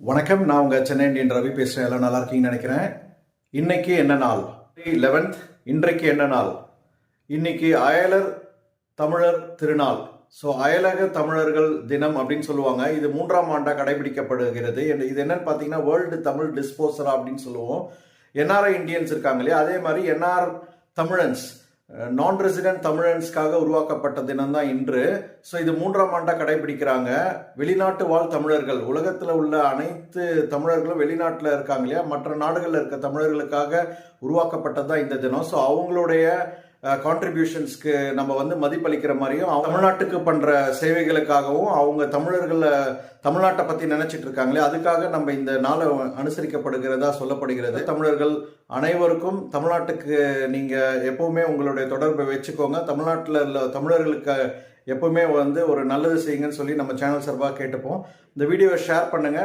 வணக்கம். நான் உங்கள் சென்னை இண்டியன் ரவி பேசுகிறேன். எல்லாம் நல்லா இருக்கீங்கன்னு நினைக்கிறேன். இன்னைக்கு என்ன நாள்? 11th. இன்றைக்கு என்ன நாள்? இன்னைக்கு அயலர் தமிழர் திருநாள். ஸோ அயலக தமிழர்கள் தினம் அப்படின்னு சொல்லுவாங்க. இது 3ஆம் ஆண்டாக கடைபிடிக்கப்படுகிறது. இது என்னன்னு பார்த்தீங்கன்னா வேர்ல்டு தமிழ் டிஸ்போசரா அப்படின்னு சொல்லுவோம். என்ஆர்ஐ இந்தியன்ஸ் இருக்காங்க இல்லையா, அதே மாதிரி என்ஆர் தமிழன்ஸ், நான் ரெசிடென்ட் தமிழன்ஸ்க்காக உருவாக்கப்பட்ட தினம் தான் இன்று. ஸோ இது 3ஆம் ஆண்டாக கடைபிடிக்கிறாங்க. வெளிநாட்டு வாழ் தமிழர்கள், உலகத்தில் உள்ள அனைத்து தமிழர்களும் வெளிநாட்டில் இருக்காங்க இல்லையா, மற்ற நாடுகளில் இருக்க தமிழர்களுக்காக உருவாக்கப்பட்டது தான் இந்த தினம். ஸோ அவங்களுடைய கான்ட்ரிபியூஷன்ஸ்க்கு நம்ம மதிப்பளிக்கிற மாதிரியும், தமிழ்நாட்டுக்கு பண்ற சேவைகளுக்காகவும், அவங்க தமிழ்நாட்டை பத்தி நினைச்சிட்டு இருக்காங்களே, அதுக்காக நம்ம இந்த நாளை அனுசரிக்கப்படுகிறதா சொல்லப்படுகிறது. தமிழர்கள் அனைவருக்கும் தமிழ்நாட்டுக்கு நீங்க எப்பவுமே உங்களுடைய தொடர்பை வச்சுக்கோங்க. தமிழ்நாட்டில் உள்ள தமிழர்களுக்கு எப்பவுமே ஒரு நல்லது செய்யுங்கன்னு சொல்லி நம்ம சேனல் சார்பாக கேட்டுப்போம். இந்த வீடியோவை ஷேர் பண்ணுங்க.